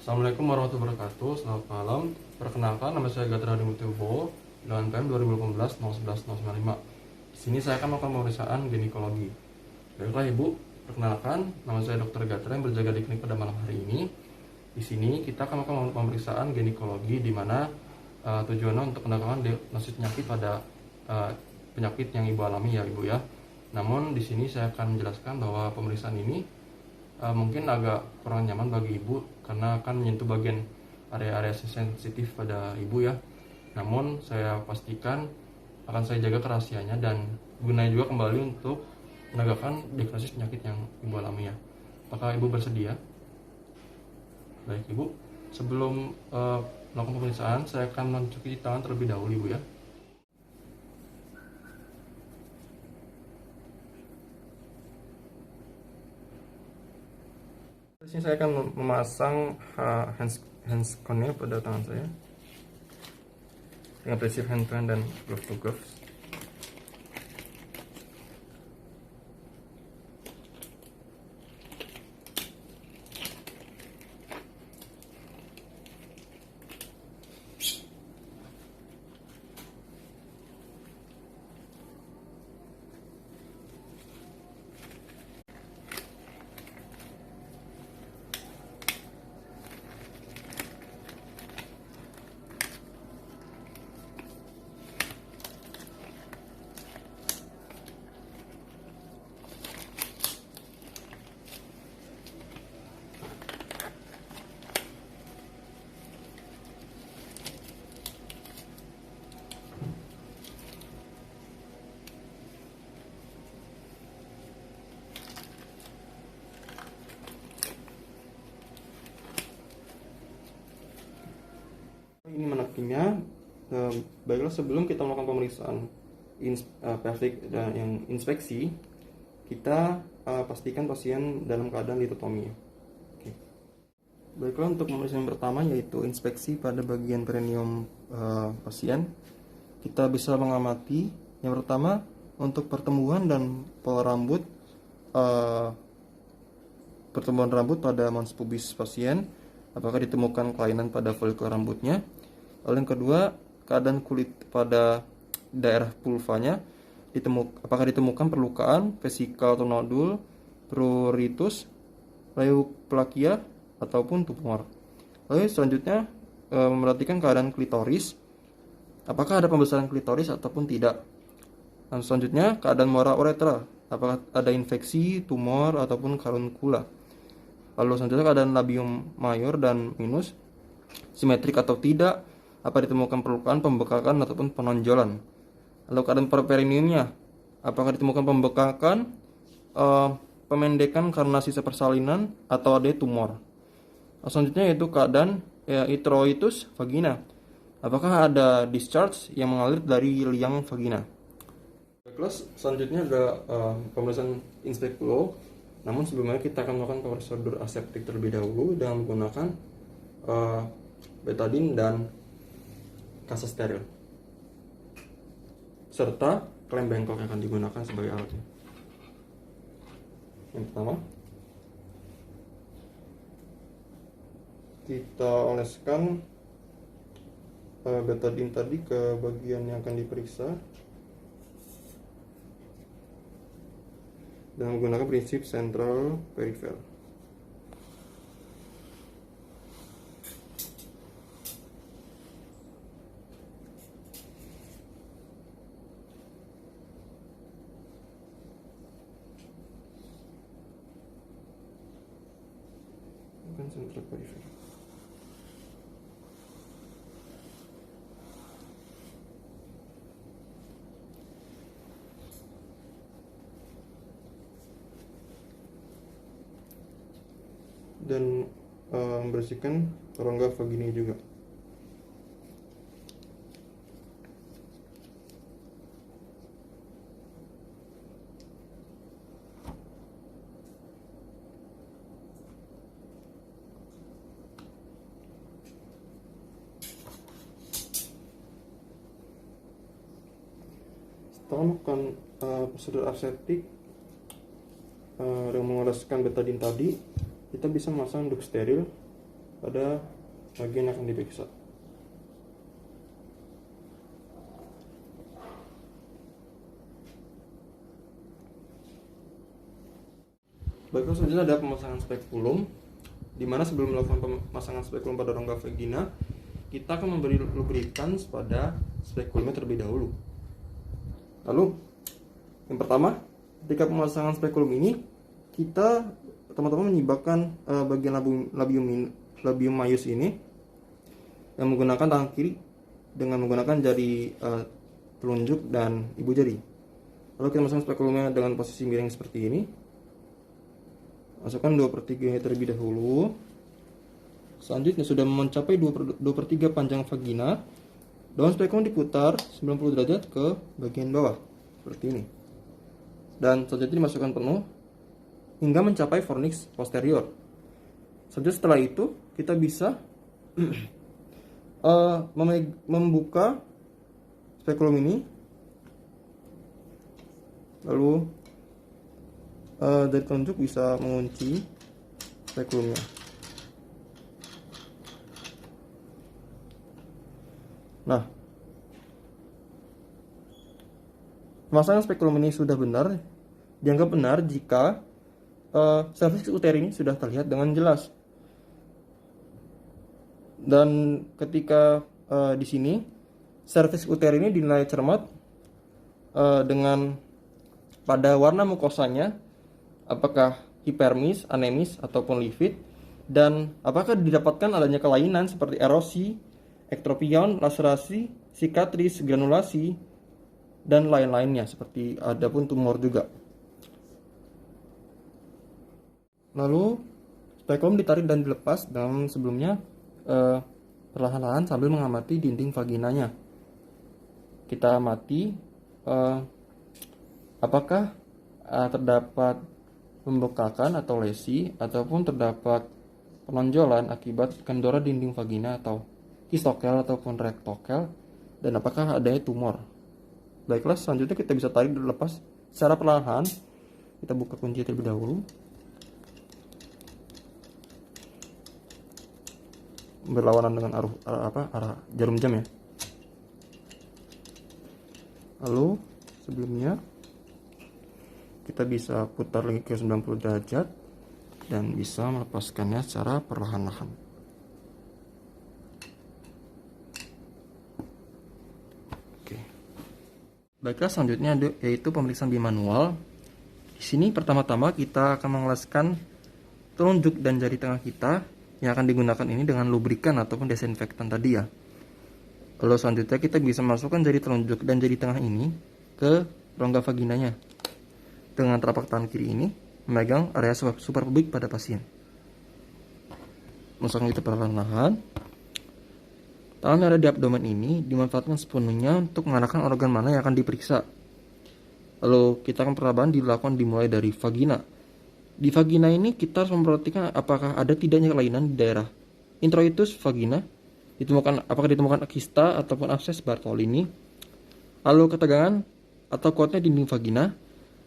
Assalamualaikum warahmatullahi wabarakatuh. Selamat malam. Perkenalkan, nama saya Gatra Dimutubo dengan PM 2018 011 095. Di sini saya akan melakukan pemeriksaan ginekologi. Baiklah Ibu, perkenalkan, nama saya Dr. Gatra yang berjaga di klinik pada malam hari ini. Di sini kita akan melakukan pemeriksaan ginekologi di mana tujuannya untuk mendapatkan diagnosis penyakit pada penyakit yang Ibu alami ya Ibu ya. Namun di sini saya akan menjelaskan bahwa pemeriksaan ini mungkin agak kurang nyaman bagi ibu karena akan menyentuh bagian area-area sensitif pada ibu ya. Namun saya pastikan akan saya jaga kerahasiaannya dan gunakan juga kembali untuk menegakkan diagnosis penyakit yang ibu alami ya. Apakah ibu bersedia? Baik ibu, sebelum melakukan pemeriksaan saya akan mencuci tangan terlebih dahulu ibu ya. Di sini saya akan memasang hands con-nya pada tangan saya dengan prinsip hand to hand dan glove to glove. Ini menekinya. Baiklah, sebelum kita melakukan pemeriksaan pelvic dan yang inspeksi, kita pastikan pasien dalam keadaan litotomi. Oke. Baiklah, untuk pemeriksaan pertama yaitu inspeksi pada bagian perineum pasien. Kita bisa mengamati yang pertama untuk pertumbuhan dan pola rambut, pertumbuhan rambut pada mons pubis pasien, apakah ditemukan kelainan pada folikel rambutnya. Lalu yang kedua, keadaan kulit pada daerah vulvanya, apakah ditemukan perlukaan, vesikal atau nodul, pruritus, leuplakia, ataupun tumor. Lalu selanjutnya memperhatikan keadaan klitoris, apakah ada pembesaran klitoris ataupun tidak. Dan selanjutnya keadaan muara uretra, apakah ada infeksi, tumor, ataupun karunkula. Lalu selanjutnya keadaan labium mayor dan minus, simetrik atau tidak, apa ditemukan perlukaan, pembekakan, ataupun penonjolan. Lalu keadaan perineumnya, apakah ditemukan pembekakan, pemendekan karena sisa persalinan, atau ada tumor. Selanjutnya yaitu keadaan introitus vagina, apakah ada discharge yang mengalir dari liang vagina. Kelas selanjutnya ada pemeriksaan inspekulo. Namun sebelumnya kita akan melakukan prosedur aseptik terlebih dahulu dengan menggunakan betadine dan kasa steril serta klem bengkok yang akan digunakan sebagai alatnya. Yang pertama, kita oleskan betadine tadi ke bagian yang akan diperiksa dengan menggunakan prinsip central peripheral. Bukan central peripheral. Dan membersihkan rongga vagina juga. Setelah melakukan prosedur aseptik dengan mengoleskan betadine tadi, kita bisa memasang duk steril pada bagian yang akan diperiksa. Baiklah, selanjutnya ada pemasangan spekulum, di mana sebelum melakukan pemasangan spekulum pada rongga vagina, kita akan memberi lubrikan pada spekulumnya terlebih dahulu. Lalu, yang pertama, ketika pemasangan spekulum ini, kita teman-teman menyibakkan bagian labium maius ini yang menggunakan tangan kiri dengan menggunakan jari telunjuk dan ibu jari. Lalu kita masukkan spekulumnya dengan posisi miring seperti ini. Masukkan 2/3 terlebih dahulu. Selanjutnya sudah mencapai 2/3 panjang vagina. Daun spekulum diputar 90 derajat ke bagian bawah seperti ini. Dan selanjutnya dimasukkan penuh hingga mencapai fornix posterior. Selanjutnya setelah itu kita bisa membuka spekulum ini. Lalu dari telunjuk bisa mengunci spekulumnya. Nah, pemasangan spekulum ini sudah benar. Dianggap benar jika serviks uteri ini sudah terlihat dengan jelas. Dan ketika di sini serviks uteri ini dinilai cermat dengan pada warna mukosanya, apakah hipermis, anemis, ataupun livid, dan apakah didapatkan adanya kelainan seperti erosi, ektropion, laserasi, sikatris, granulasi, dan lain-lainnya, seperti ada pun tumor juga. Lalu spekulum ditarik dan dilepas dalam sebelumnya perlahan-lahan sambil mengamati dinding vaginanya. Kita amati apakah terdapat pembekakan atau lesi, ataupun terdapat penonjolan akibat kendora dinding vagina atau histokel ataupun rektokel, dan apakah adanya tumor. Baiklah, selanjutnya kita bisa tarik dan lepas secara perlahan. Kita buka kunci terlebih dahulu, berlawanan dengan arah jarum jam ya. Lalu sebelumnya kita bisa putar lagi ke 90 derajat dan bisa melepaskannya secara perlahan-lahan. Oke. Baiklah, selanjutnya yaitu pemeriksaan bimanual. Di sini pertama-tama kita akan mengoleskan telunjuk dan jari tengah kita yang akan digunakan ini dengan lubrikan ataupun desinfektan tadi ya. Lalu selanjutnya kita bisa masukkan jari telunjuk dan jari tengah ini ke rongga vaginanya. Dengan telapak tangan kiri ini memegang area suprapubik pada pasien. Masukkan kita perlahan-lahan. Tangan yang ada di abdomen ini dimanfaatkan sepenuhnya untuk mengarahkan organ mana yang akan diperiksa. Lalu kita akan perlahan dilakukan dimulai dari vagina. Di vagina ini kita harus memperhatikan apakah ada tidaknya kelainan di daerah introitus vagina, apakah ditemukan kista ataupun abses Bartolini. Lalu ketegangan atau kuatnya dinding vagina.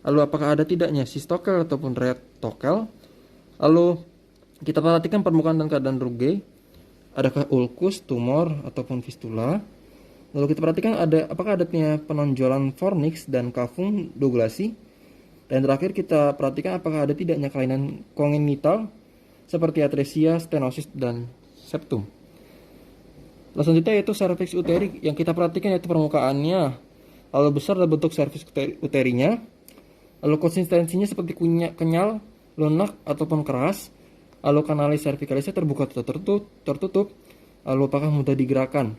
Lalu apakah ada tidaknya sistokel ataupun rektokel. Lalu kita perhatikan permukaan dan keadaan ruge. Adakah ulkus, tumor, ataupun fistula. Lalu kita perhatikan apakah adanya penonjolan fornix dan kavum dogulasi. Dan terakhir kita perhatikan apakah ada tidaknya kelainan kongenital seperti atresia, stenosis, dan septum. Lalu selanjutnya yaitu serviks uteri. Yang kita perhatikan yaitu permukaannya. Lalu besar dan bentuk serviks uterinya. Lalu konsistensinya seperti kenyal, lunak, ataupun keras. Lalu kanalis cervicalisnya terbuka atau tertutup. Lalu apakah mudah digerakkan.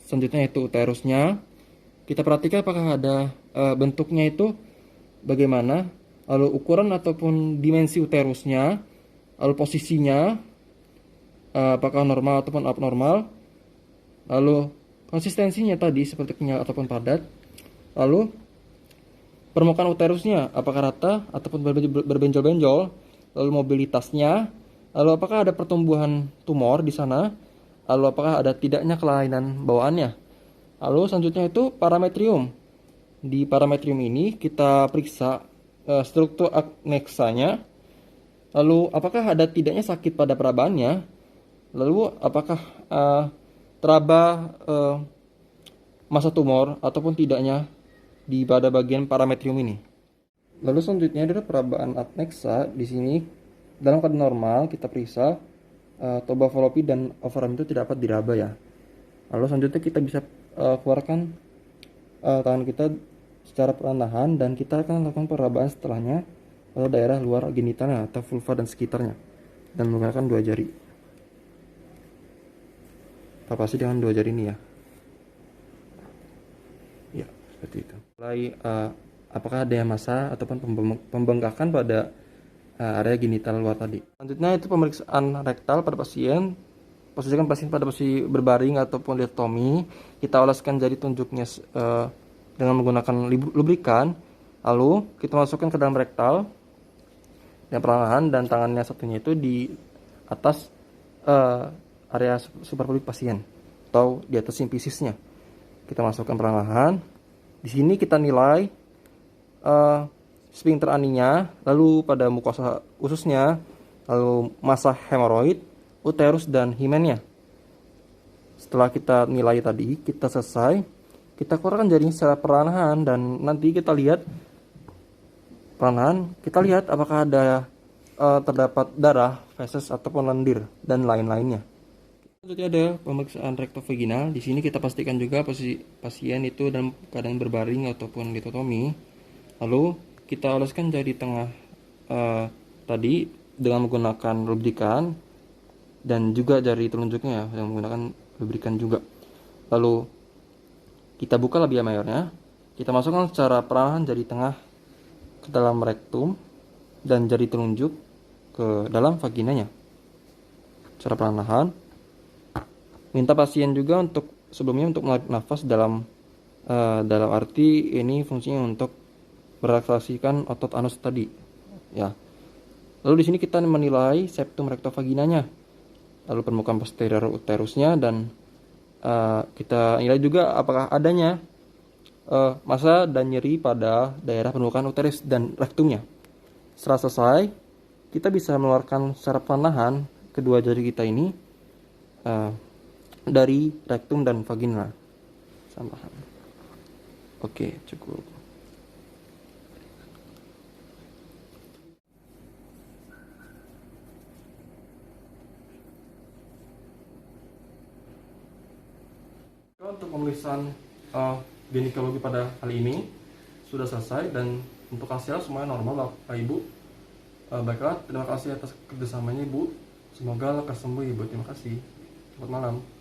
Selanjutnya yaitu uterusnya. Kita perhatikan apakah ada bentuknya itu bagaimana. Lalu ukuran ataupun dimensi uterusnya. Lalu posisinya apakah normal ataupun abnormal. Lalu konsistensinya tadi seperti kenyal ataupun padat. Lalu permukaan uterusnya apakah rata ataupun berbenjol-benjol. Lalu mobilitasnya. Lalu apakah ada pertumbuhan tumor di sana. Lalu apakah ada tidaknya kelainan bawaannya. Lalu selanjutnya itu parametrium. Di parametrium ini kita periksa struktur aneksanya. Lalu apakah ada tidaknya sakit pada perabaannya. Lalu apakah teraba massa tumor ataupun tidaknya pada bagian parametrium ini. Lalu selanjutnya adalah perabaan adnexa. Di sini dalam keadaan normal kita periksa toba fallopi dan ovarium itu tidak dapat diraba ya. Lalu selanjutnya kita bisa keluarkan tangan kita secara perlahan dan kita akan lakukan perabaan setelahnya pada daerah luar genitalnya atau vulva dan sekitarnya dan menggunakan 2 jari. Papasi dengan 2 jari ini ya. Ya, seperti itu. Mulai apakah ada yang massa ataupun pembengkakan pada area genital luar tadi. Selanjutnya itu pemeriksaan rektal pada pasien. Posisikan pasien pada posisi berbaring ataupun diatomi. Kita oleskan jari tunjuknya dengan menggunakan lubrikan. Lalu kita masukkan ke dalam rektal dan perlahan, dan tangannya satunya itu di atas area suprapelvic pasien atau di atas simpisisnya. Kita masukkan perlahan. Di sini kita nilai sphincter aninya, lalu pada mukosa ususnya, lalu massa hemoroid, uterus dan himennya. Setelah kita nilai tadi, kita selesai, kita keluarkan jaring secara perlahan dan nanti kita lihat perlahan, kita lihat apakah ada terdapat darah, feses ataupun lendir dan lain-lainnya. Selanjutnya ada pemeriksaan rektovaginal. Di sini kita pastikan juga posisi pasien itu dalam keadaan berbaring ataupun ditotomi. Lalu kita oleskan jari tengah tadi dengan menggunakan lubrikan dan juga jari telunjuknya dengan menggunakan lubrikan juga. Lalu kita buka labia mayornya. Kita masukkan secara perlahan jari tengah ke dalam rektum dan jari telunjuk ke dalam vaginanya. Secara perlahan. Minta pasien juga sebelumnya untuk menarik nafas dalam arti ini fungsinya untuk merelaksasikan otot anus tadi ya. Lalu di sini kita menilai septum rektovaginanya, lalu permukaan posterior uterusnya, dan kita nilai juga apakah adanya massa dan nyeri pada daerah permukaan uterus dan rektumnya. Setelah selesai, kita bisa mengeluarkan secara perlahan kedua jari kita ini dari rektum dan vagina. Tambahan. Oke, cukup. Untuk pemeriksaan ginekologi pada kali ini sudah selesai, dan untuk hasil semuanya normal Bapak Ibu. Baiklah, terima kasih atas kerjasamanya Ibu. Semoga lekas sembuh Ibu. Terima kasih. Selamat malam.